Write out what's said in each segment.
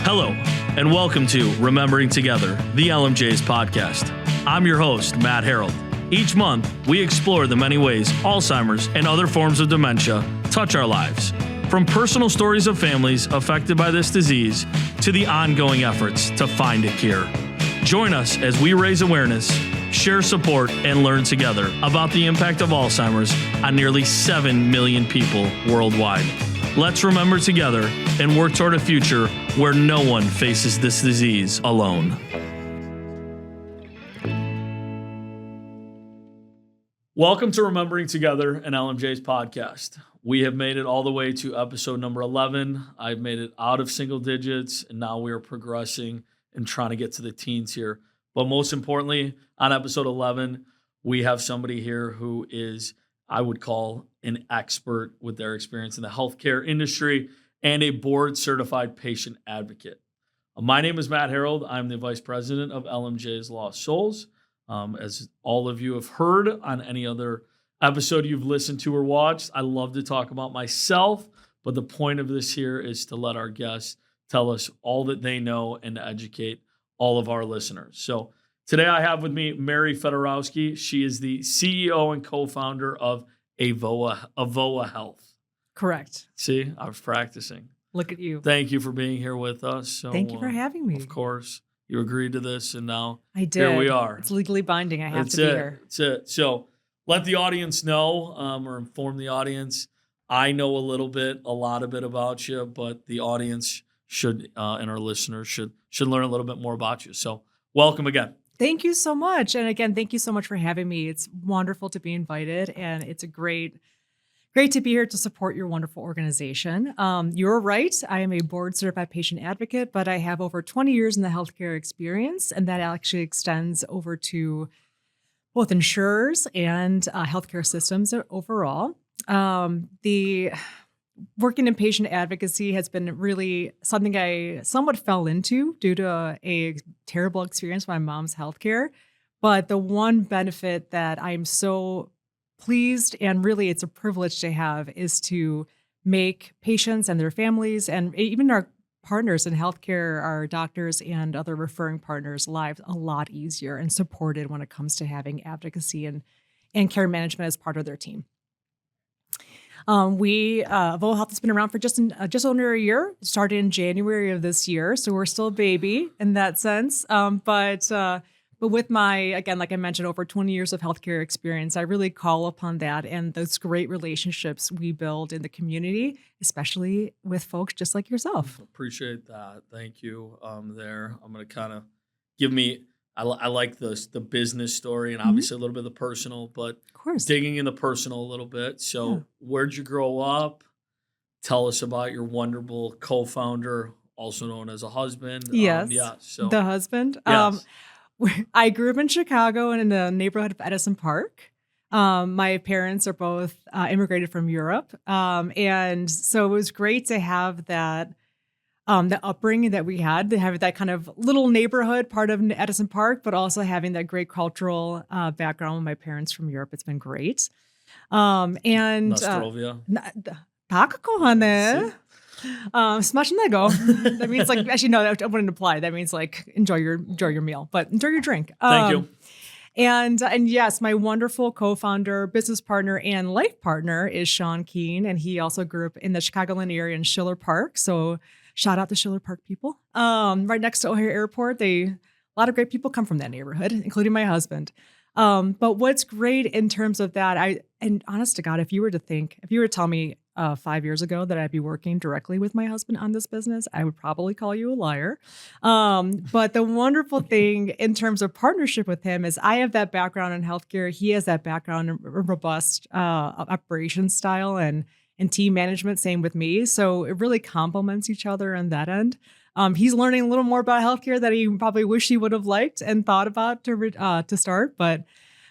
Hello, and welcome to Remembering Together, the LMJ's podcast. I'm your host, Matt Harold. Each month, we explore the many ways Alzheimer's and other forms of dementia touch our lives, from personal stories of families affected by this disease to the ongoing efforts to find a cure. Join us as we raise awareness, share support, and learn together about the impact of Alzheimer's on nearly 7 million people worldwide. Let's remember together and work toward a future where no one faces this disease alone. Welcome to Remembering Together, an LMJ's podcast. We have made it all the way to episode number 11. I've made it out of single digits, and now we are progressing and trying to get to the teens here. But most importantly, on episode 11, we have somebody here who is, I would call, an expert with their experience in the healthcare industry and a board-certified patient advocate. My name is Matt Harold. I'm the vice president of LMJ's Lost Souls. As all of you have heard on any other episode you've listened to or watched, I love to talk about myself, but the point of this here is to let our guests tell us all that they know and to educate all of our listeners. So today I have with me Mary Fedorowski. She is the CEO and co-founder of AVOA Health. Correct. See, I was practicing. Look at you. Thank you for being here with us. So, Thank you for having me. Of course. You agreed to this, and now I did. Here we are. It's legally binding. I have to be here. That's it. So let the audience know or inform the audience. I know a lot of bit about you, but the audience should and our listeners should learn a little bit more about you. So welcome again. Thank you so much. And again, thank you so much for having me. It's wonderful to be invited, and it's a great to be here to support your wonderful organization. You're right. I am a board-certified patient advocate, but I have over 20 years in the healthcare experience, and that actually extends over to both insurers and healthcare systems overall. The working in patient advocacy has been really something I somewhat fell into due to a terrible experience with my mom's healthcare. But the one benefit that I'm so pleased, and really it's a privilege to have, is to make patients and their families and even our partners in healthcare, our doctors and other referring partners' lives a lot easier and supported when it comes to having advocacy and care management as part of their team. AVOA Health has been around for just under a year. It started in January of this year, so we're still a baby in that sense. But with my, again, like I mentioned, over 20 years of healthcare experience, I really call upon that and those great relationships we build in the community, especially with folks just like yourself. Appreciate that. Thank you. There, I'm going to kind of give me. I like the business story and obviously a little bit of the personal, but of course, digging in the personal a little bit. So, Where'd you grow up? Tell us about your wonderful co-founder, also known as a husband. Yes, so the husband. Yes. I grew up in Chicago and in the neighborhood of Edison Park. My parents are both immigrated from Europe, and so it was great to have that. The upbringing that we had, to have that kind of little neighborhood part of Edison Park, but also having that great cultural background with my parents from Europe. It's been great. Nastrovia. Tak, kochane. Smacznego. That means like, actually, no, that wouldn't apply. That means like, enjoy your meal, but enjoy your drink. Thank you. And yes, my wonderful co-founder, business partner, and life partner is Sean Keene, and he also grew up in the Chicagoland area in Schiller Park. So shout out to Schiller Park people. Right next to O'Hare Airport. A lot of great people come from that neighborhood, including my husband. But what's great in terms of that, and honest to God, if you were to tell me 5 years ago that I'd be working directly with my husband on this business, I would probably call you a liar. But the wonderful thing in terms of partnership with him is I have that background in healthcare. He has that background in robust operations style and team management, same with me. So it really complements each other on that end. He's learning a little more about healthcare that he probably wish he would have liked and thought about to start. But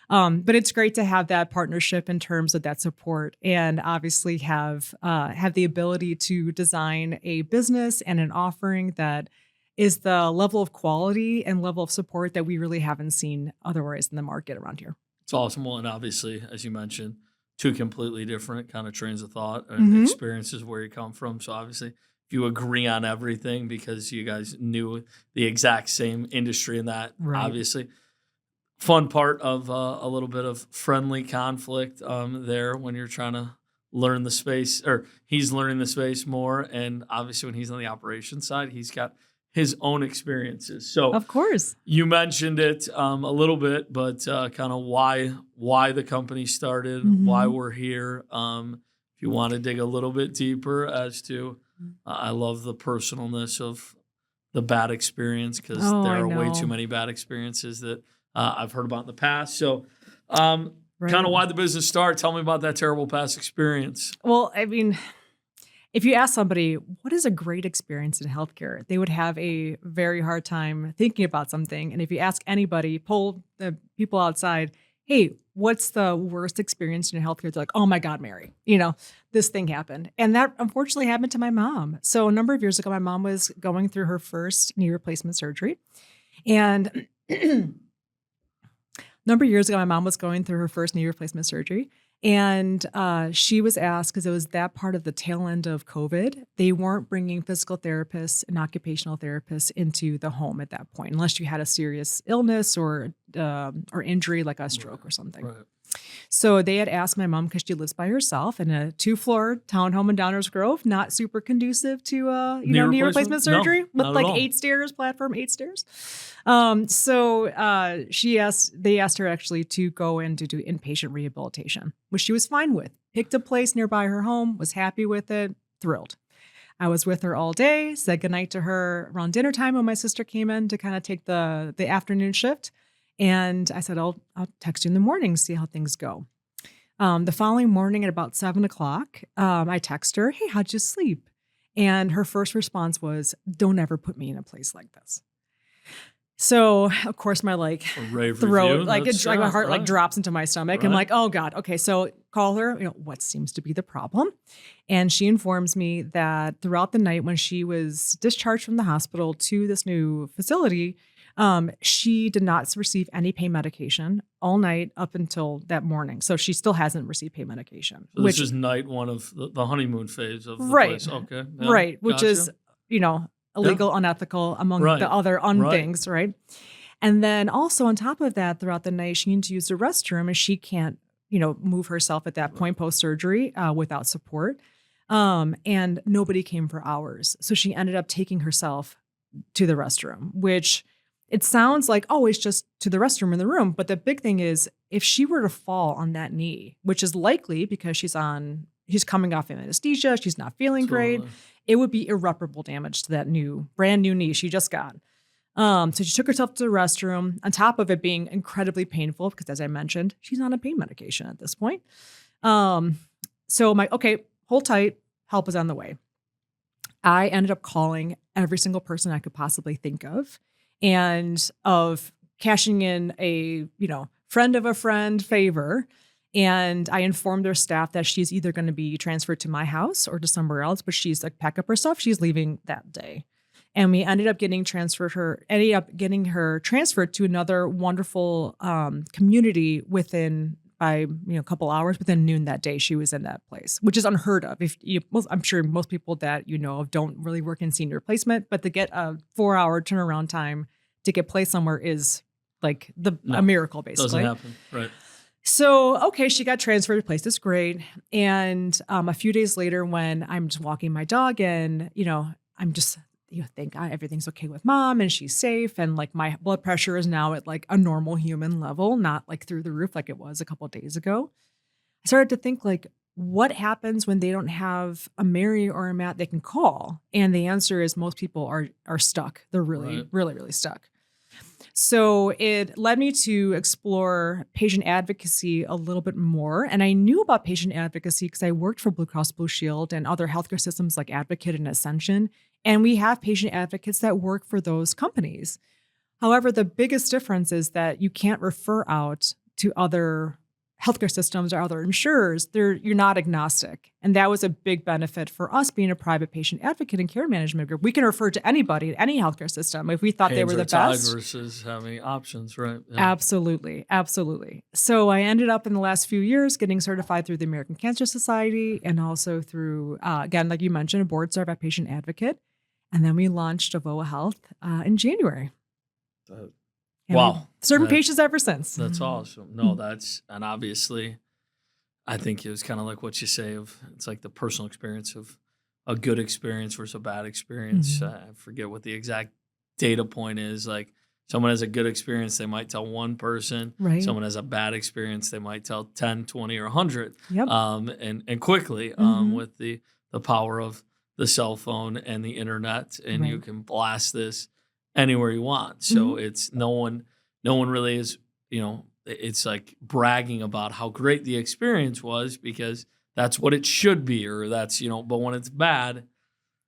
it's great to have that partnership in terms of that support, and obviously have the ability to design a business and an offering that is the level of quality and level of support that we really haven't seen otherwise in the market around here. It's awesome. Well, and obviously, as you mentioned, two completely different kind of trains of thought and experiences where you come from. So obviously, if you agree on everything because you guys knew the exact same industry in that, Right. obviously. Fun part of a little bit of friendly conflict there when you're trying to learn the space, or he's learning the space more. And obviously, when he's on the operations side, he's got his own experiences. So Of course. you mentioned it a little bit, but kind of why the company started, why Mhm. we're here. If you want to dig a little bit deeper as to, I love the personalness of the bad experience because Oh, there I are way too know. many bad experiences that I've heard about in the past. So, kind Right. of why the business start. Tell me about that terrible past experience. Well, I mean, if you ask somebody, what is a great experience in healthcare? They would have a very hard time thinking about something. And if you ask anybody, poll the people outside, hey, what's the worst experience in healthcare? They're like, oh my God, Mary, this thing happened. And that unfortunately happened to my mom. So a number of years ago, my mom was going through her first knee replacement surgery. And number of years ago, my mom was going through her first knee replacement surgery. And she was asked, because it was that part of the tail end of COVID, they weren't bringing physical therapists and occupational therapists into the home at that point, unless you had a serious illness or injury like a stroke or something. Right. So they had asked my mom, because she lives by herself in a 2-floor townhome in Downers Grove, not super conducive to knee replacement No, surgery, with not at like all. 8 stairs, platform 8 stairs. They asked her actually to go in to do inpatient rehabilitation, which she was fine with. Picked a place nearby her home, was happy with it, thrilled. I was with her all day, said goodnight to her around dinner time when my sister came in to kind of take the afternoon shift. And I said, I'll text you in the morning, see how things go. The following morning at about 7:00, I text her, hey, how'd you sleep? And her first response was, don't ever put me in a place like this. So of course my A rave throat, review. my heart right. drops into my stomach. I'm Right. like, oh God. Okay. So call her, what seems to be the problem? And she informs me that throughout the night when she was discharged from the hospital to this new facility, she did not receive any pain medication all night up until that morning. So she still hasn't received pain medication. So this is night one of the honeymoon phase of the Right. place. Okay. Yeah, Right. Which gotcha. is, illegal, unethical, among Right. the other Right. things, right? And then also on top of that, throughout the night, she needs to use the restroom and she can't, move herself at that point post-surgery without support. And nobody came for hours. So she ended up taking herself to the restroom, which it sounds like, oh, it's just to the restroom in the room. But the big thing is if she were to fall on that knee, which is likely because she's coming off anesthesia, she's not feeling great, Totally. it would be irreparable damage to that brand new knee she just got. So she took herself to the restroom on top of it being incredibly painful because, as I mentioned, she's on a pain medication at this point. So I'm like, okay, hold tight. Help is on the way. I ended up calling every single person I could possibly think of and of cashing in a, friend of a friend favor. And I informed their staff that she's either going to be transferred to my house or to somewhere else, but she's like, pack up her stuff. She's leaving that day. And we ended up getting her transferred to another wonderful community by a couple hours within noon that day. She was in that place, which is unheard of. I'm sure most people that don't really work in senior placement, but to get a 4-hour turnaround time to get placed somewhere is like a miracle, basically. Doesn't happen, right? So, okay, she got transferred to a place. That's great. And a few days later, when I'm just walking my dog and, I'm just, thank God everything's okay with mom and she's safe. And like my blood pressure is now at like a normal human level, not like through the roof like it was a couple of days ago. I started to think like, what happens when they don't have a Mary or a Matt they can call? And the answer is most people are stuck. They're really, Right. really, really stuck. So it led me to explore patient advocacy a little bit more. And I knew about patient advocacy because I worked for Blue Cross Blue Shield and other healthcare systems like Advocate and Ascension. And we have patient advocates that work for those companies. However, the biggest difference is that you can't refer out to other healthcare systems or other insurers, you're not agnostic. And that was a big benefit for us being a private patient advocate and care management group. We can refer to anybody, any healthcare system, if we thought they were the best. Versus having options, right? Yeah. Absolutely. Absolutely. So I ended up in the last few years getting certified through the American Cancer Society and also through, again, like you mentioned, a board certified patient advocate. And then we launched AVOA Health in January. Wow. Serving patients ever since. That's awesome. No, and obviously, I think it was kind of like what you say it's like the personal experience of a good experience versus a bad experience. I forget what the exact data point is. Like someone has a good experience, they might tell one person. Right. Someone has a bad experience, they might tell 10, 20, or 100. Yep. And quickly with the power of the cell phone and the internet, and you can blast this anywhere you want. So it's no one really is, it's like bragging about how great the experience was because that's what it should be, or that's, but when it's bad,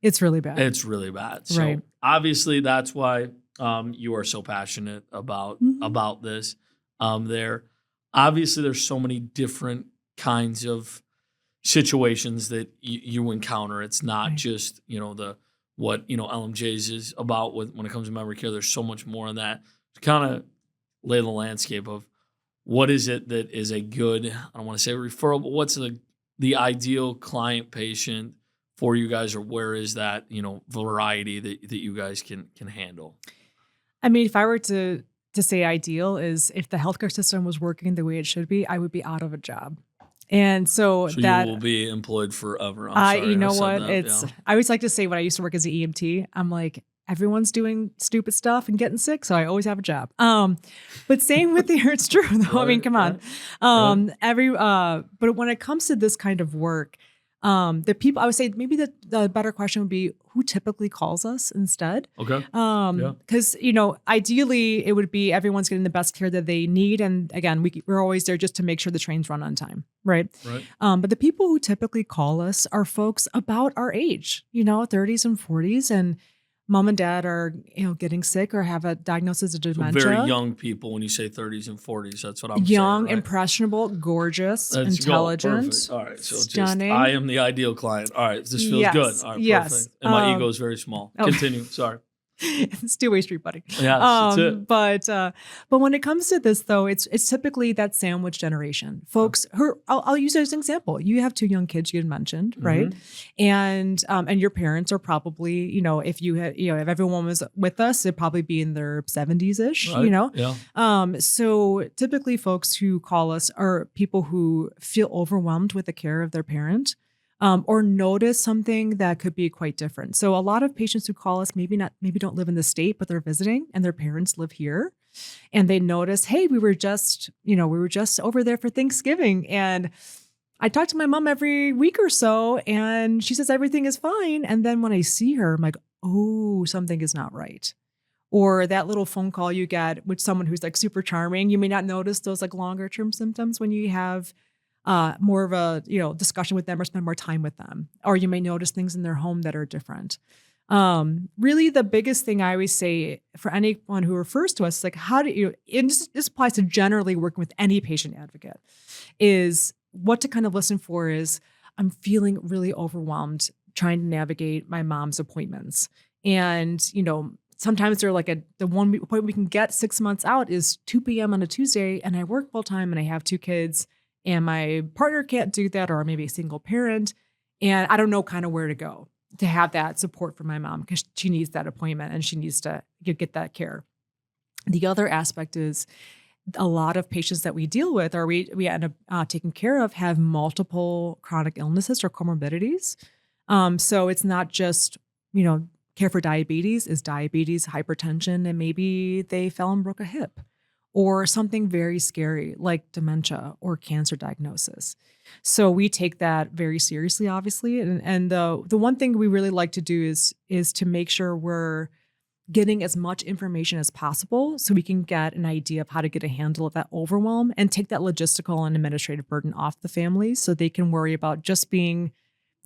it's really bad. It's really bad. So obviously that's why you are so passionate about this. Obviously there's so many different kinds of situations that you encounter. It's not just, what LMJ's is about when it comes to memory care. There's so much more on that. To kind of lay the landscape of what is it that is a good, I don't want to say referral, but what's the ideal client patient for you guys, or where is that variety that you guys can handle? I mean, if I were to say ideal, is if the healthcare system was working the way it should be, I would be out of a job. And so that you will be employed forever. I'm sorry, you know what? I always like to say when I used to work as an EMT, I'm like, everyone's doing stupid stuff and getting sick, so I always have a job. But same with the it's true though. I mean, come on. But when it comes to this kind of work, the people, I would say maybe the better question would be who typically calls us instead. Okay. Because, ideally it would be everyone's getting the best care that they need. And again, we're always there just to make sure the trains run on time. Right. But the people who typically call us are folks about our age, 30s and 40s, and mom and dad are, getting sick or have a diagnosis of dementia. So very young people. When you say 30s and 40s, that's what I'm saying. Young, impressionable, gorgeous, intelligent, perfect. All right, so stunning. I am the ideal client. All right, this feels good. All right, perfect. And my ego is very small. Continue. Sorry. It's two-way street, buddy. Yeah, that's it. But when it comes to this, though, it's typically that sandwich generation. Folks who I'll use it as an example. You have two young kids you had mentioned, right? And your parents are probably, if you had, if everyone was with us, it'd probably be in their 70s-ish, Yeah. So typically folks who call us are people who feel overwhelmed with the care of their parent. Or notice something that could be quite different. So a lot of patients who call us maybe don't live in the state, but they're visiting and their parents live here, and they notice, hey, we were just over there for Thanksgiving, and I talk to my mom every week or so, and she says everything is fine. And then when I see her, I'm like, oh, something is not right. Or that little phone call you get with someone who's like super charming, you may not notice those like longer term symptoms when you have more of a, discussion with them or spend more time with them. Or you may notice things in their home that are different. Really the biggest thing I always say for anyone who refers to us, like how do you, and this applies to generally working with any patient advocate, is what to kind of listen for is, I'm feeling really overwhelmed trying to navigate my mom's appointments. And, sometimes they're like the one appointment we can get 6 months out is 2 p.m. on a Tuesday, and I work full time and I have 2 kids. And my partner can't do that, or maybe a single parent. And I don't know kind of where to go to have that support for my mom because she needs that appointment and she needs to get that care. The other aspect is a lot of patients that we deal with or we end up taking care of have multiple chronic illnesses or comorbidities. So it's not just, care for diabetes, is diabetes, hypertension, and maybe they fell and broke a hip. Or something very scary like dementia or cancer diagnosis. So we take that very seriously, obviously. And the one thing we really like to do is to make sure we're getting as much information as possible so we can get an idea of how to get a handle of that overwhelm and take that logistical and administrative burden off the families so they can worry about just being,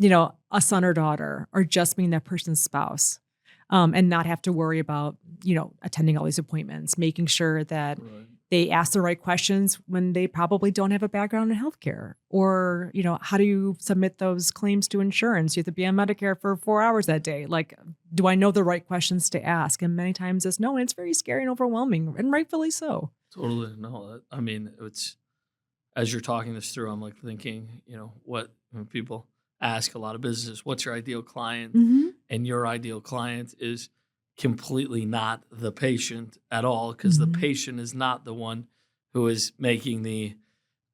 a son or daughter or just being that person's spouse. And not have to worry about, attending all these appointments, making sure that They ask the right questions when they probably don't have a background in healthcare. Or, how do you submit those claims to insurance? You have to be on Medicare for 4 hours that day. Like, do I know the right questions to ask? And many times it's no, and it's very scary and overwhelming, and rightfully so. Totally. No, I mean, it's as you're talking this through, I'm like thinking, what when people ask a lot of businesses, what's your ideal client? Mm-hmm. And your ideal client is completely not the patient at all, because the Mm-hmm. patient is not the one who is making the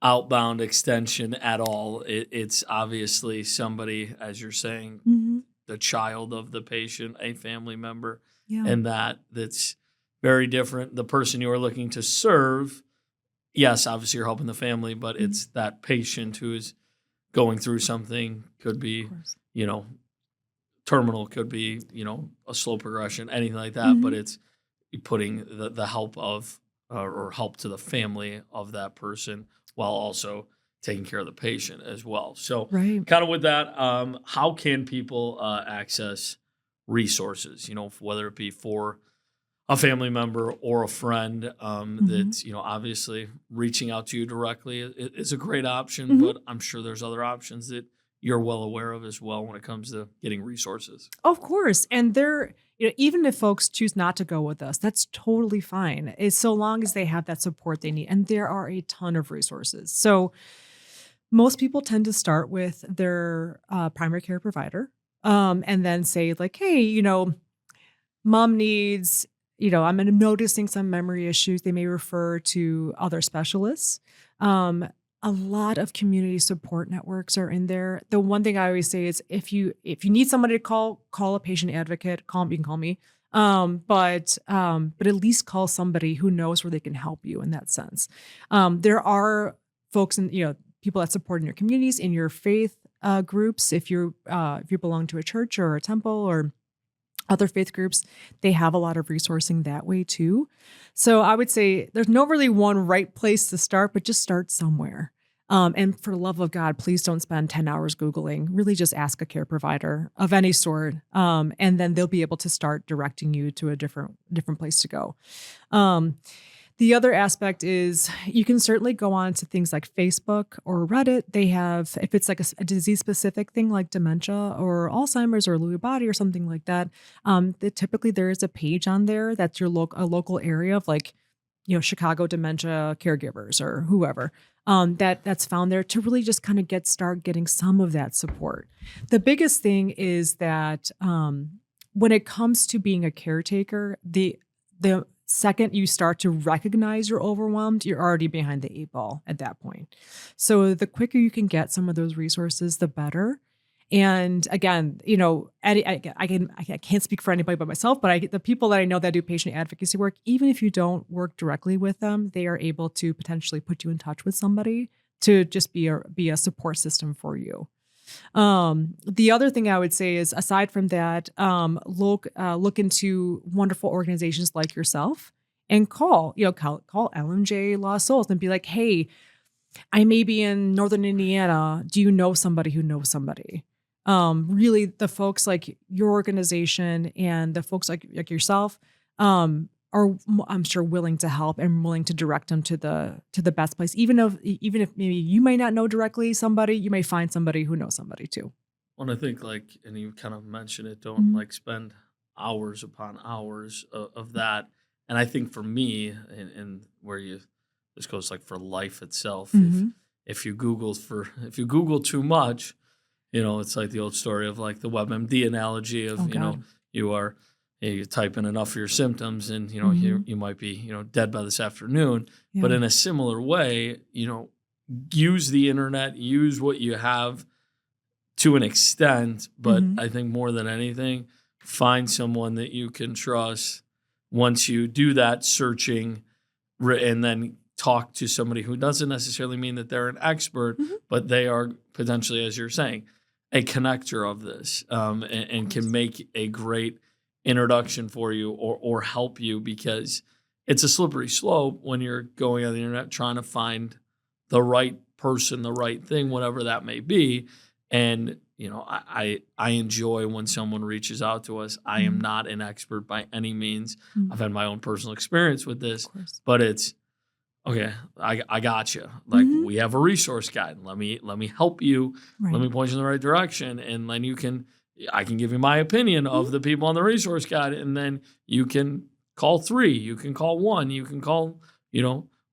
outbound extension at all. It's obviously somebody, as you're saying, Mm-hmm. the child of the patient, a family member, Yeah. and that's very different. The person you are looking to serve, yes, obviously you're helping the family, but Mm-hmm. it's that patient who is going through something, could Of be, course. you know, terminal, could be, a slow progression, anything like that. But Mm-hmm. it's putting the help of or help to the family of that person while also taking care of the patient as well. So, Right. kind of with that, how can people access resources? Whether it be for a family member or a friend, Mm-hmm. that's obviously reaching out to you directly is a great option, Mm-hmm. but I'm sure there's other options that you're well aware of as well when it comes to getting resources. Of course. And even if folks choose not to go with us, that's totally fine. It's so long as they have that support they need. And there are a ton of resources. So most people tend to start with their primary care provider, and then say, like, hey, mom needs, I'm noticing some memory issues. They may refer to other specialists. Um, a lot of community support networks are in there. The one thing I always say is if you need somebody to call a patient advocate, you can call me. But at least call somebody who knows where they can help you in that sense. There are folks people that support in your communities, in your faith groups. If you belong to a church or a temple or other faith groups, they have a lot of resourcing that way too. So I would say there's no really one right place to start, but just start somewhere. And for the love of God, please don't spend 10 hours Googling. Really just ask a care provider of any sort. And then they'll be able to start directing you to a different place to go. Um, the other aspect is you can certainly go on to things like Facebook or Reddit. They have, if it's like a disease specific thing like dementia or Alzheimer's or Lewy body or something like that, typically there is a page on there that's a local area of like, Chicago dementia caregivers or whoever, that's found there to really just kind of start getting some of that support. The biggest thing is that when it comes to being a caretaker, the second you start to recognize you're overwhelmed, you're already behind the eight ball at that point. So the quicker you can get some of those resources, the better. And again, I can't speak for anybody but myself, but the people that I know that do patient advocacy work, even if you don't work directly with them, they are able to potentially put you in touch with somebody to just be a support system for you. The other thing I would say is, aside from that, look into wonderful organizations like yourself and call LMJ Lost Souls and be like, hey, I may be in Northern Indiana. Do you know somebody who knows somebody? Really, the folks like your organization and the folks like yourself, are, I'm sure, willing to help and willing to direct them to the best place. Even if maybe you may not know directly somebody, you may find somebody who knows somebody too. Well, I think and you kind of mentioned it, don't Mhm. spend hours upon hours of that. And I think for me, and where this goes like for life itself, Mhm. if you Google too much, it's like the old story of like the WebMD analogy of, Oh God. you type in enough of your symptoms and, Mhm. you might be, dead by this afternoon. But Yeah. in a similar way, use the internet, use what you have to an extent. But Mhm. I think more than anything, find someone that you can trust. Once you do that searching, and then talk to somebody who doesn't necessarily mean that they're an expert, Mhm. but they are potentially, as you're saying, a connector of this, Of and can course. make a great introduction for you or help you, because it's a slippery slope when you're going on the internet trying to find the right person, the right thing, whatever that may be. And I enjoy when someone reaches out to us. I am Mhm. not an expert by any means. Mhm. I've had my own personal experience with Of this, course. but it's okay, I got you. Like we have a resource guide. Let me help you. Right. Let me point you in the right direction, and then I can give you my opinion of the people on the resource guide, and then you can call 3, you can call 1, you can call,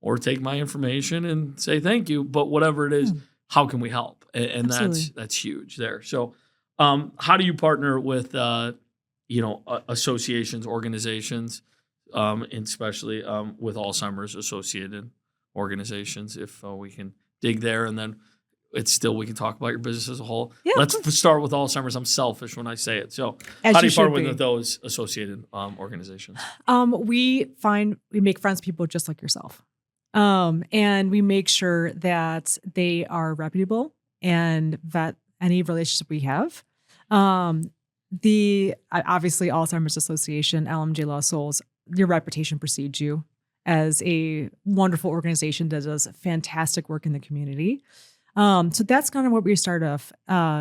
or take my information and say thank you. But whatever it is, how can we help? And that's huge there. So, how do you partner with associations, organizations, and especially with Alzheimer's associated organizations? If we can dig there, and then we can talk about your business as a whole. Yeah, let's start with Alzheimer's. I'm selfish when I say it. So As how do you you partner should with be. those associated organizations? We make friends with people just like yourself. And we make sure that they are reputable and vet any relationship we have. Obviously Alzheimer's Association, LMJ Law Souls, your reputation precedes you as a wonderful organization that does fantastic work in the community. So that's kind of what we started off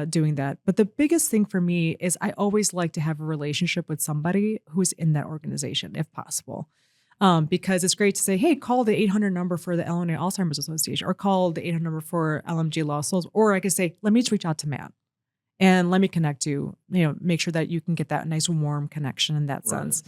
doing that. But the biggest thing for me is I always like to have a relationship with somebody who's in that organization, if possible. Because it's great to say, hey, call the 800 number for the Illinois Alzheimer's Association, or call the 800 number for LMG Law Souls. Or I could say, let me just reach out to Matt and let me connect you, make sure that you can get that nice warm connection in that sense.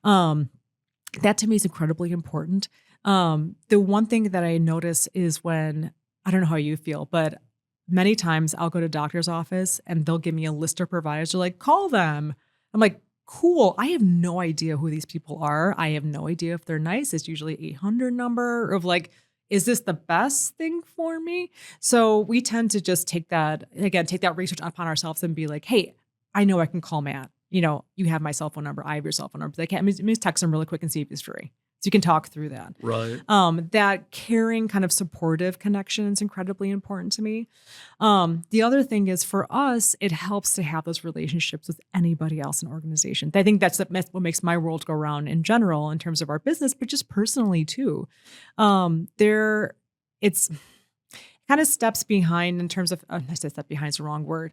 That to me is incredibly important. The one thing that I notice is when, I don't know how you feel, but many times I'll go to a doctor's office and they'll give me a list of providers. They're like, call them. I'm like, cool. I have no idea who these people are. I have no idea if they're nice. It's usually 800 number of like, is this the best thing for me? So we tend to just take that research upon ourselves and be like, hey, I know I can call Matt. You have my cell phone number. I have your cell phone number. Let me just text him really quick and see if he's free. So you can talk through that. Right. That caring, kind of supportive connection is incredibly important to me. The other thing is for us, it helps to have those relationships with anybody else in an organization. I think that's what makes my world go round in general in terms of our business, but just personally too. It's kind of steps behind in terms of, I said step behind is the wrong word,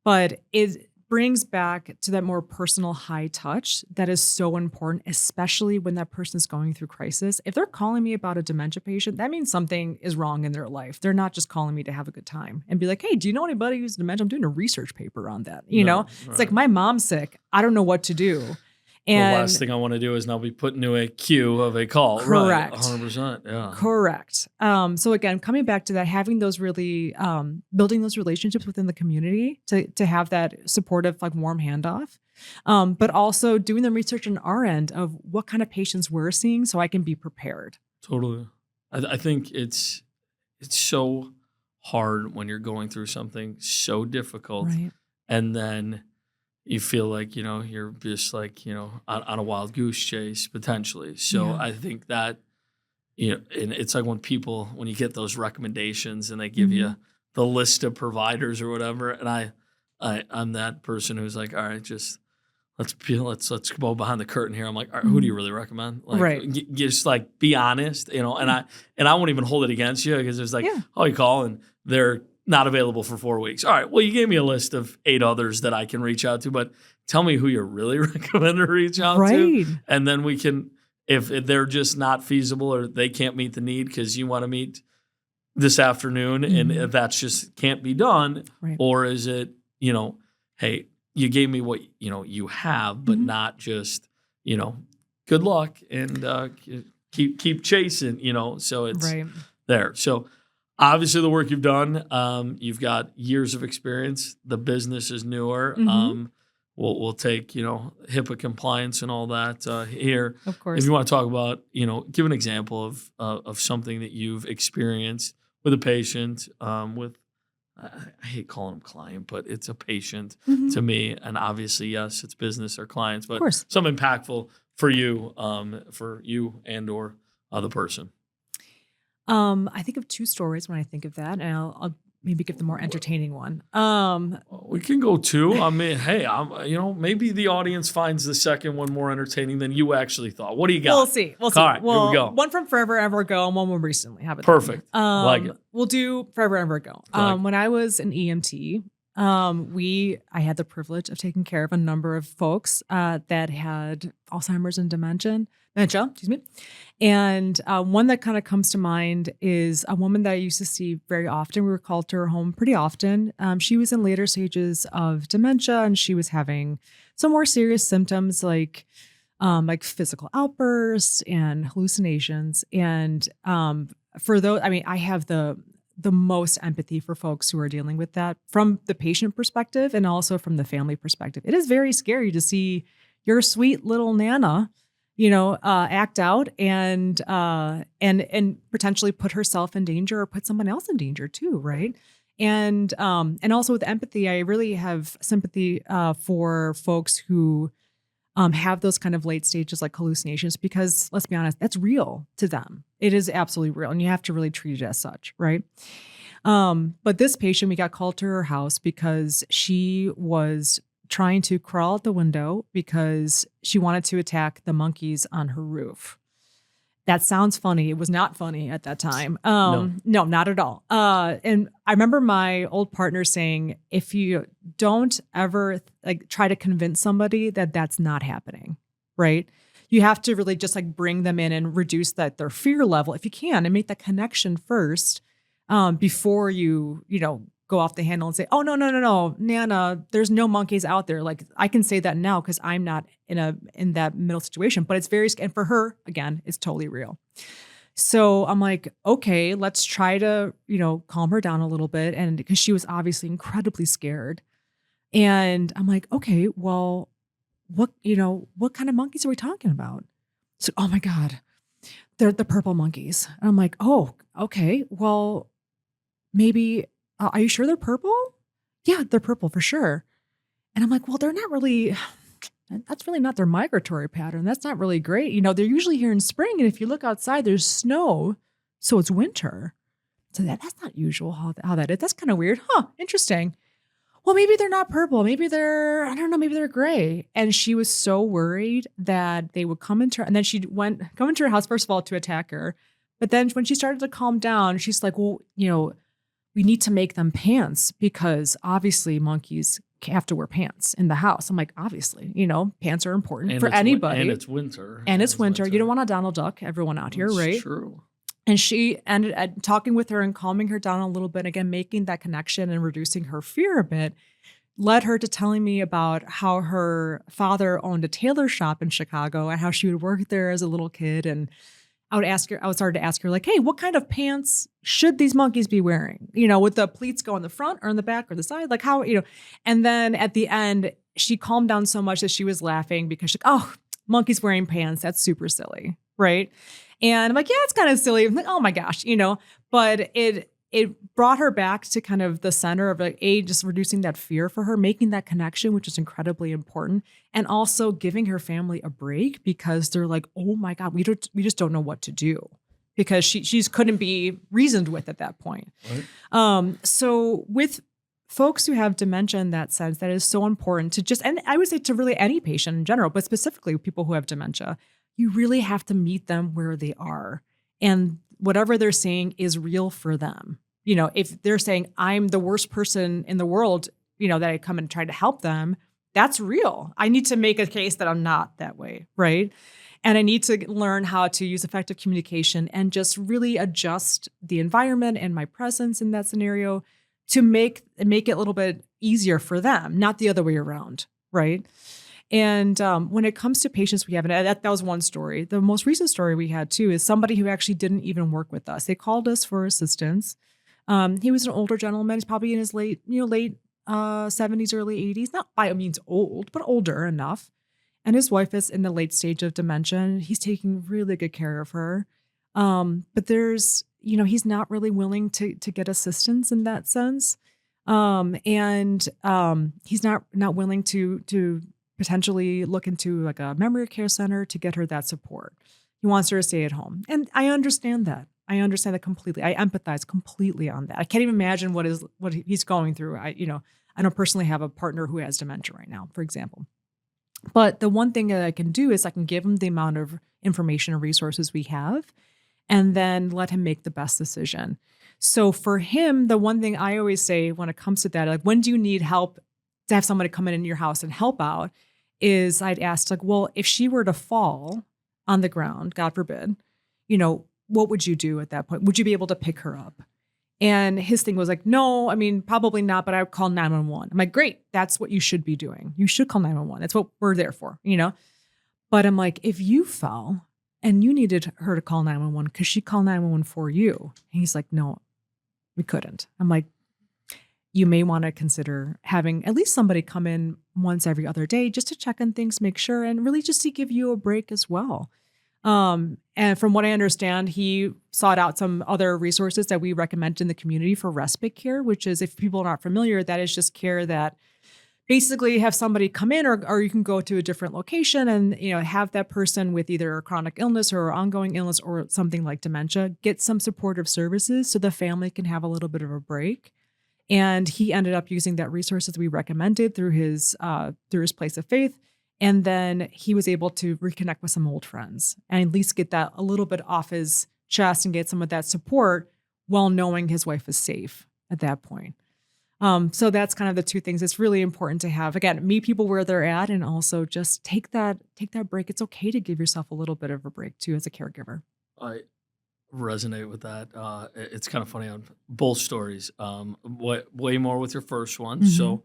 but it brings back to that more personal high touch that is so important, especially when that person is going through crisis. If they're calling me about a dementia patient, that means something is wrong in their life. They're not just calling me to have a good time and be like, hey, do you know anybody who's dementia? I'm doing a research paper on that. It's like, my mom's sick. I don't know what to do. And the last thing I want to do is now be put into a queue of a call. Correct. Right, 100%. Yeah. Correct. So again, coming back to that, having those really, building those relationships within the community to have that supportive, like warm handoff, but also doing the research on our end of what kind of patients we're seeing so I can be prepared. Totally. I think it's so hard when you're going through something so difficult, right, and then you feel like, you're just like, on a wild goose chase potentially. So Yeah. I think that, and it's like when you get those recommendations and they give you the list of providers or whatever. And I'm that person who's like, all right, just let's go behind the curtain here. I'm like, all right, who do you really recommend? Like, Right. Just like be honest, and I won't even hold it against you because it's like, oh, you call and they're not available for 4 weeks. All right, well, you gave me a list of 8 others that I can reach out to, but tell me who you really recommend to reach out to. And then we can, if they're just not feasible or they can't meet the need because you want to meet this afternoon and if that's just can't be done, or is it, hey, you gave me what, you have, but not just, good luck and keep chasing, so it's there. So obviously the work you've done, you've got years of experience. The business is newer. We'll take, HIPAA compliance and all that here. Of course. If you want to talk about, give an example of something that you've experienced with a patient, I hate calling them client, but it's a patient to me. And obviously, yes, it's business or clients, but some impactful for you and or the person. I think of 2 stories when I think of that, and I'll maybe give the more entertaining one. We can go 2. I mean, hey, maybe the audience finds the second one more entertaining than you actually thought. What do you got? We'll see. All right, well, here we go. One from forever ever ago and one more recently. How about Perfect. that? Like it. We'll do forever ever ago. When I was an EMT, I had the privilege of taking care of a number of folks that had Alzheimer's and dementia, excuse me. And one that kind of comes to mind is a woman that I used to see very often. We were called to her home pretty often. She was in later stages of dementia, and she was having some more serious symptoms like physical outbursts and hallucinations. And for those, I mean, I have the most empathy for folks who are dealing with that from the patient perspective and also from the family perspective. It is very scary to see your sweet little Nana, act out and potentially put herself in danger or put someone else in danger too, right? And also with empathy, I really have sympathy for folks who have those kind of late stages like hallucinations, because let's be honest, that's real to them. It is absolutely real, and you have to really treat it as such, right? But this patient, we got called to her house because she was trying to crawl out the window because she wanted to attack the monkeys on her roof. That sounds funny. It was not funny at that time. No, not at all. And I remember my old partner saying, if you don't ever try to convince somebody that that's not happening, right? You have to really just bring them in and reduce their fear level if you can, and make that connection first before you go off the handle and say, oh, no, Nana, there's no monkeys out there. I can say that now because I'm not in that middle situation, but it's very, and for her, again, it's totally real. So I'm like, okay, let's try to, calm her down a little bit. And because she was obviously incredibly scared. And I'm like, okay, well, what kind of monkeys are we talking about? So, oh my God, they're the purple monkeys. And I'm like, oh, okay, well, maybe, are you sure they're purple? Yeah, they're purple for sure. And I'm like, well, they're not really, that's really not their migratory pattern. That's not really great. They're usually here in spring. And if you look outside, there's snow. So it's winter. So that's not usual how that is. That's kind of weird. Huh, interesting. Well, maybe they're not purple. Maybe maybe they're gray. And she was so worried that they would come into her. And then she come into her house, first of all, to attack her. But then when she started to calm down, she's like, well, we need to make them pants because obviously monkeys have to wear pants in the house. I'm like, obviously, pants are important for anybody. And it's winter. You don't want to Donald Duck everyone out here, right? That's true. And she ended up talking with her and calming her down a little bit. Again, making that connection and reducing her fear a bit led her to telling me about how her father owned a tailor shop in Chicago and how she would work there as a little kid. And I would start to ask her hey, what kind of pants should these monkeys be wearing? Would the pleats go in the front or in the back or the side? How, and then at the end, she calmed down so much that she was laughing because she's like, oh, monkeys wearing pants. That's super silly. Right. And I'm like, yeah, it's kind of silly. I'm like, oh my gosh, but it brought her back to kind of the center of just reducing that fear for her, making that connection, which is incredibly important. And also giving her family a break because they're like, oh my God, we just don't know what to do because she couldn't be reasoned with at that point. Right. So with folks who have dementia in that sense, that is so important to and I would say to really any patient in general, but specifically people who have dementia, you really have to meet them where they are. And whatever they're saying is real for them. If they're saying, I'm the worst person in the world, that I come and try to help them, that's real. I need to make a case that I'm not that way, right? And I need to learn how to use effective communication and just really adjust the environment and my presence in that scenario to make it a little bit easier for them, not the other way around, right? And when it comes to patients we have, and that was one story. The most recent story we had too is somebody who actually didn't even work with us. They called us for assistance. He was an older gentleman. He's probably in his late 70s, early 80s. Not by means old, but older enough. And his wife is in the late stage of dementia. And he's taking really good care of her. But there's, he's not really willing to get assistance in that sense. And he's not willing to potentially look into a memory care center to get her that support. He wants her to stay at home. And I understand that. I understand that completely. I empathize completely on that. I can't even imagine what he's going through. I don't personally have a partner who has dementia right now, for example. But the one thing that I can do is I can give him the amount of information and resources we have and then let him make the best decision. So for him, the one thing I always say when it comes to that, like, when do you need help to have somebody come in your house and help out, is I'd ask, like, well, if she were to fall on the ground, God forbid, what would you do at that point? Would you be able to pick her up? And his thing was like, no, I mean, probably not, but I would call 911. I'm like, great, that's what you should be doing. You should call 911. That's what we're there for, But I'm like, if you fell and you needed her to call 911, could she call 911 for you? And he's like, no, we couldn't. I'm like, you may want to consider having at least somebody come in once every other day just to check on things, make sure, and really just to give you a break as well. And from what I understand, he sought out some other resources that we recommend in the community for respite care, which is, if people are not familiar, that is just care that basically have somebody come in, or you can go to a different location and, have that person with either a chronic illness or ongoing illness or something like dementia, get some supportive services so the family can have a little bit of a break. And he ended up using that resources we recommended through his place of faith. And then he was able to reconnect with some old friends and at least get that a little bit off his chest and get some of that support while knowing his wife is safe at that point. So that's kind of the two things. It's really important to have, again, meet people where they're at, and also just take that break. It's okay to give yourself a little bit of a break too as a caregiver. I resonate with that. It's kind of funny on both stories. Way more with your first one. Mm-hmm. So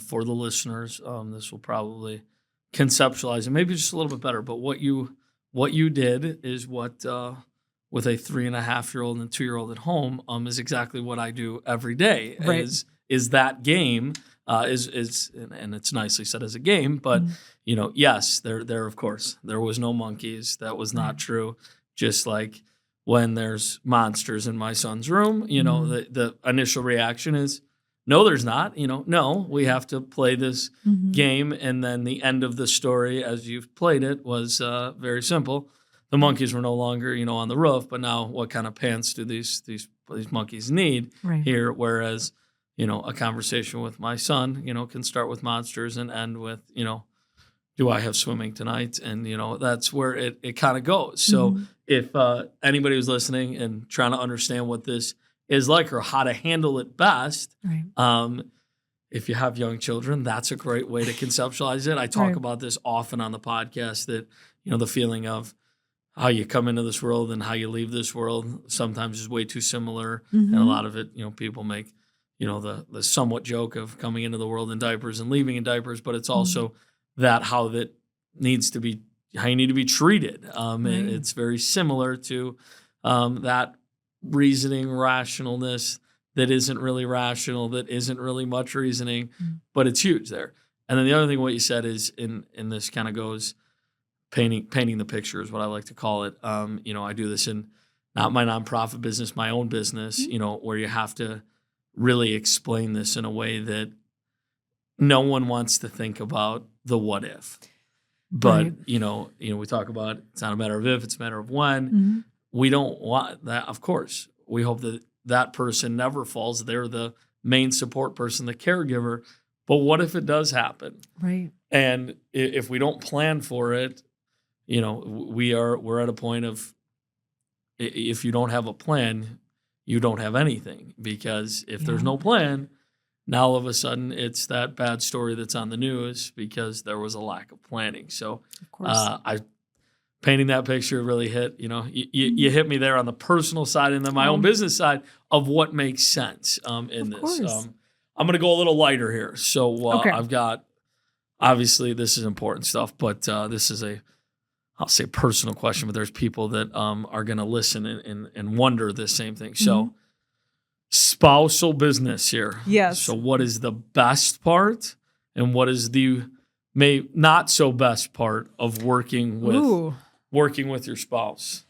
for the listeners, this will probably conceptualize it maybe just a little bit better. But what you did is what with a 3.5-year-old and a 2-year-old at home is exactly what I do every day. Right. Is that game is and it's nicely said as a game, but yes, there of course there was no monkeys. That was not true. Just like when there's monsters in my son's room, the initial reaction is, no, there's not. No, we have to play this game. And then the end of the story, as you've played it, was very simple. The monkeys were no longer, on the roof. But now, what kind of pants do these monkeys need here? Whereas, a conversation with my son, can start with monsters and end with, do I have swimming tonight? And, that's where it kind of goes. So if anybody was listening and trying to understand what this is like or how to handle it best, if you have young children, that's a great way to conceptualize it. I talk about this often on the podcast, that, the feeling of how you come into this world and how you leave this world sometimes is way too similar. And a lot of it, people make, the somewhat joke of coming into the world in diapers and leaving in diapers, but it's also how you need to be treated. It's very similar to that reasoning rationalness that isn't really rational, that isn't really much reasoning, but it's huge there. And then the other thing, what you said is in this kind of goes painting the picture is what I like to call it. I do this in not my nonprofit business, my own business, where you have to really explain this in a way that no one wants to think about the what if. But, we talk about it's not a matter of if, it's a matter of when. We don't want that. Of course, we hope that person never falls. They're the main support person, the caregiver. But what if it does happen? Right. And if we don't plan for it, we're at a point of, if you don't have a plan, you don't have anything. Because if there's no plan, now all of a sudden it's that bad story that's on the news because there was a lack of planning. So of course. Painting that picture really hit, you hit me there on the personal side and then my own business side of what makes sense in this. I'm going to go a little lighter here. So I've got, obviously this is important stuff, but this is I'll say personal question, but there's people that are going to listen and wonder this same thing. So spousal business here. Yes. So what is the best part and what is the not so best part of working with your spouse?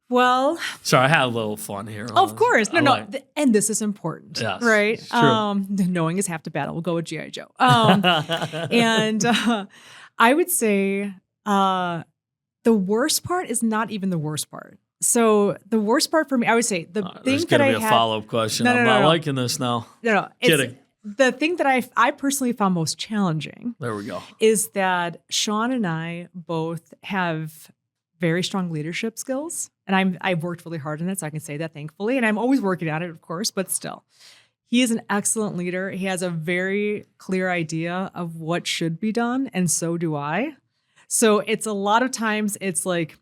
Well, sorry, I had a little fun here. Of course. And this is important, yes, right? Knowing is half the battle. We'll go with G.I. Joe. And I would say the worst part is not even the worst part. So the worst part for me, I would say the thing that I had. There's going to be a follow-up question. I'm not liking this now. No. Kidding. The thing that I personally found most challenging. There we go. Is that Sean and I both have very strong leadership skills. And I've worked really hard on it, so I can say that thankfully. And I'm always working on it, of course, but still. He is an excellent leader. He has a very clear idea of what should be done, and so do I. So it's a lot of times it's like,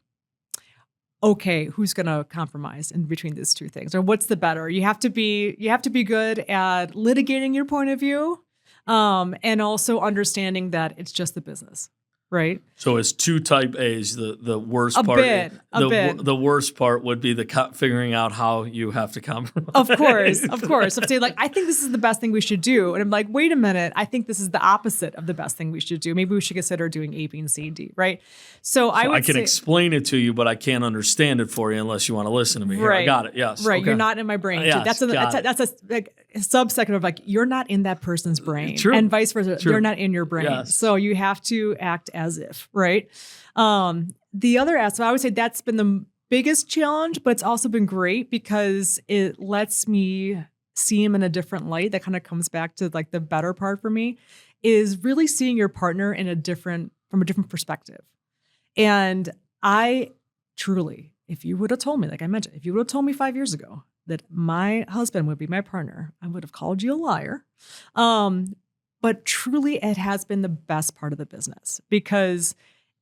okay, who's going to compromise in between these two things, or what's the better? You have to be good at litigating your point of view, and also understanding that it's just the business, right? So it's two type A's. The worst A part, bit. The worst part would be figuring out how you have to compromise. Of course. If they like, I think this is the best thing we should do, and I'm like, wait a minute, I think this is the opposite of the best thing we should do. Maybe we should consider doing A, B, and C, and D, right? So I can explain it to you, but I can't understand it for you unless you want to listen to me. Here, I got it. Yes, right. Okay. You're not in my brain. Yes, That's a like subsecond of like, you're not in that person's brain, True. and vice versa. True. They're not in your brain. Yes. So you have to act as if, right? The other aspect, I would say that's been the biggest challenge, but it's also been great because it lets me see him in a different light. That kind of comes back to like the better part for me is really seeing your partner from a different perspective. And I truly, if you would have told me, like I mentioned, if you would have told me 5 years ago that my husband would be my partner, I would have called you a liar. But truly it has been the best part of the business because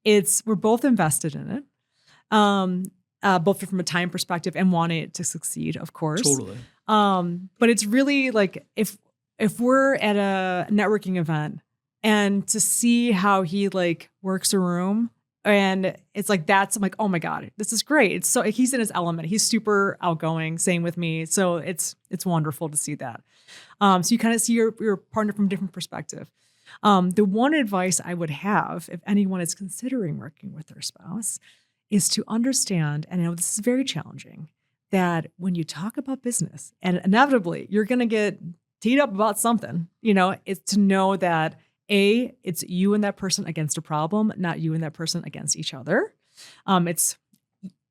we're both invested in it. Both from a time perspective and wanting it to succeed, of course. Totally. But it's really like if we're at a networking event and to see how he like works a room, and it's like I'm like, oh my God, this is great. It's so he's in his element. He's super outgoing. Same with me. So it's wonderful to see that. So you kind of see your partner from a different perspective. The one advice I would have if anyone is considering working with their spouse is to understand, and I know this is very challenging, that when you talk about business, and inevitably you're going to get teed up about something, it's to know that it's you and that person against a problem, not you and that person against each other. It's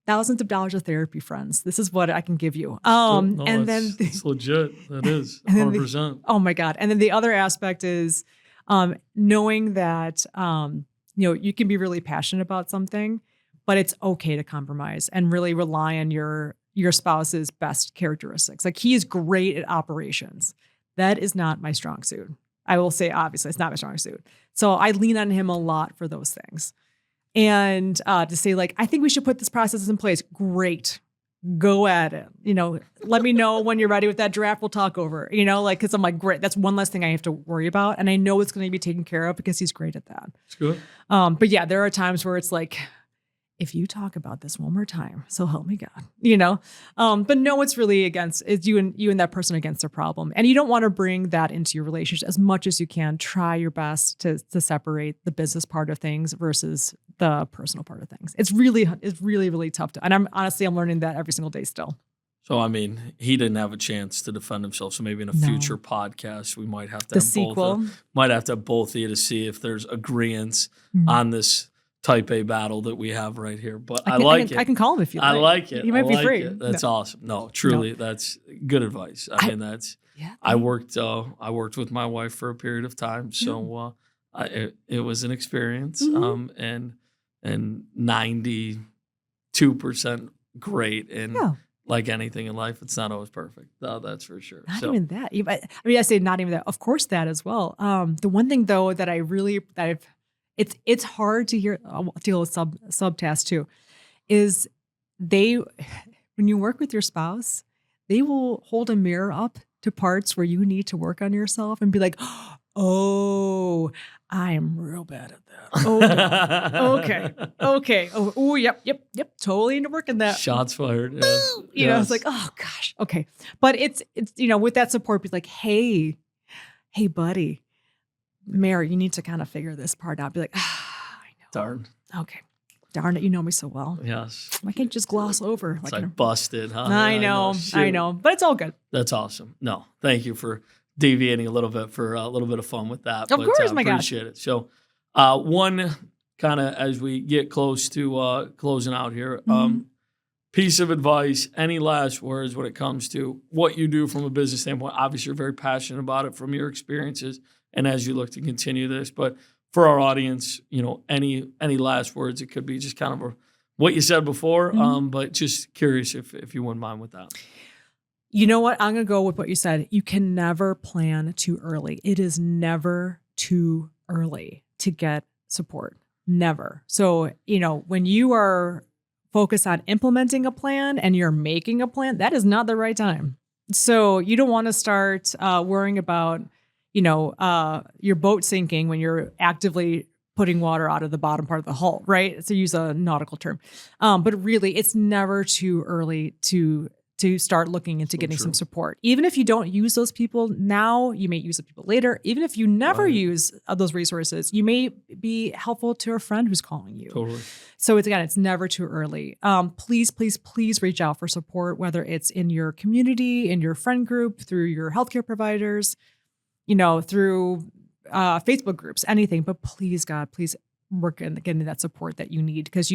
thousands of dollars of therapy, friends. This is what I can give you. It's legit. That is 100%. Oh my God. And then the other aspect is knowing that, you can be really passionate about something, but it's okay to compromise and really rely on your spouse's best characteristics. Like he is great at operations. That is not my strong suit. I will say, obviously, it's not my strong suit. So I lean on him a lot for those things. And to say like, I think we should put this process in place. Great. Go at it. Let me know when you're ready with that draft. We'll talk over, cause I'm like, great. That's one less thing I have to worry about. And I know it's going to be taken care of because he's great at that. It's good. But yeah, there are times where it's like, if you talk about this one more time, so help me God, but no, it's really it's you and that person against a problem. And you don't want to bring that into your relationship as much as you can. Try your best to separate the business part of things versus the personal part of things. It's really, really tough and I'm learning that every single day still. So, I mean, he didn't have a chance to defend himself. So maybe in a future podcast, we might have to have sequel. Both of you to see if there's agreement on this type A battle that we have right here. But I like it. I can call him if you like. I like it. He might be free. That's awesome. No, truly, that's good advice. I mean, I worked with my wife for a period of time. So it was an experience. And 92% great. And like anything in life, it's not always perfect. No, that's for sure. Not even that. I say not even that. Of course, that as well. The one thing though that it's hard to deal with subtasks too, is when you work with your spouse, they will hold a mirror up to parts where you need to work on yourself and be like, oh, I am real bad at that. Oh, okay. Oh, yep. Totally into working that. Shots fired. Yeah. It's like, oh gosh. Okay. But it's with that support, be like, hey, buddy, Mary, you need to kind of figure this part out. Be like, I know. Darn. Okay. Darn it. You know me so well. Yes. I can't just gloss over. It's like busted, huh? I know. But it's all good. That's awesome. No, thank you for deviating a little bit for a little bit of fun with that. Of course, my gosh. Appreciate it. So one kind of as we get close to closing out here, piece of advice, any last words when it comes to what you do from a business standpoint? Obviously, you're very passionate about it from your experiences and as you look to continue this. But for our audience, any last words? It could be just kind of a what you said before, Mhm. but just curious if you wouldn't mind with that. You know what? I'm going to go with what you said. You can never plan too early. It is never too early to get support. Never. So, when you are focused on implementing a plan and you're making a plan, that is not the right time. So you don't want to start worrying about, your boat sinking when you're actively putting water out of the bottom part of the hull, right? To use a nautical term. But really, it's never too early to start looking into getting some support. Even if you don't use those people now, you may use the people later. Even if you never use those resources, you may be helpful to a friend who's calling you. Totally. So it's never too early. Please, please, please reach out for support, whether it's in your community, in your friend group, through your healthcare providers, through Facebook groups, anything. But please, God, please work in getting that support that you need, because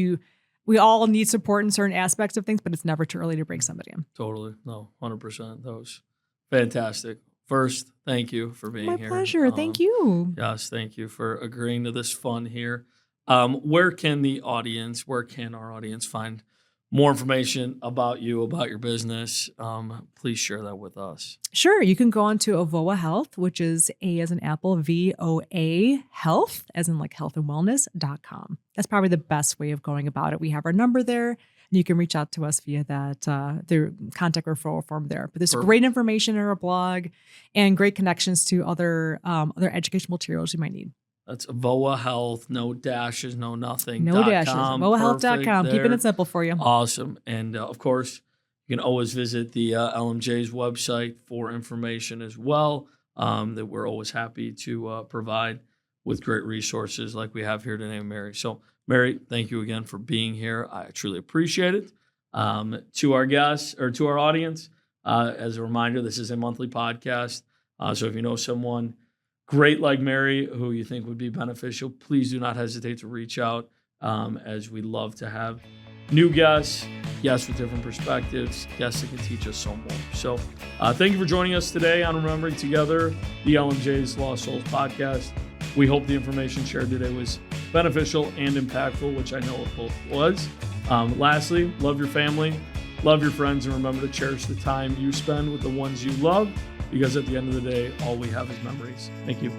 we all need support in certain aspects of things, but it's never too early to bring somebody in. Totally. No, 100%. That was fantastic. First, thank you for being here. My pleasure. Thank you. Yes, thank you for agreeing to this fun here. Where can our audience find more information about you, about your business? Please share that with us. Sure. You can go on to AVOA Health, which is A as in Apple, VOA Health, as in like health and wellness.com. That's probably the best way of going about it. We have our number there, and you can reach out to us via that, the contact referral form there. But there's great information in our blog and great connections to other educational materials you might need. That's AVOA Health, no dashes, no nothing. No dashes. AVOAHealth.com. Keeping it simple for you. Awesome. And of course, you can always visit the LMJ's website for information as well, that we're always happy to provide with great resources like we have here today, Mary. So, Mary, thank you again for being here. I truly appreciate it. To our guests or to our audience, as a reminder, this is a monthly podcast. So if you know someone great like Mary who you think would be beneficial, please do not hesitate to reach out, as we love to have new guests with different perspectives, guests that can teach us so more. So thank you for joining us today on Remembering Together, the LMJ's Lost Souls podcast. We hope the information shared today was beneficial and impactful, which I know it both was. Lastly, love your family, love your friends, and remember to cherish the time you spend with the ones you love, because at the end of the day, all we have is memories. Thank you.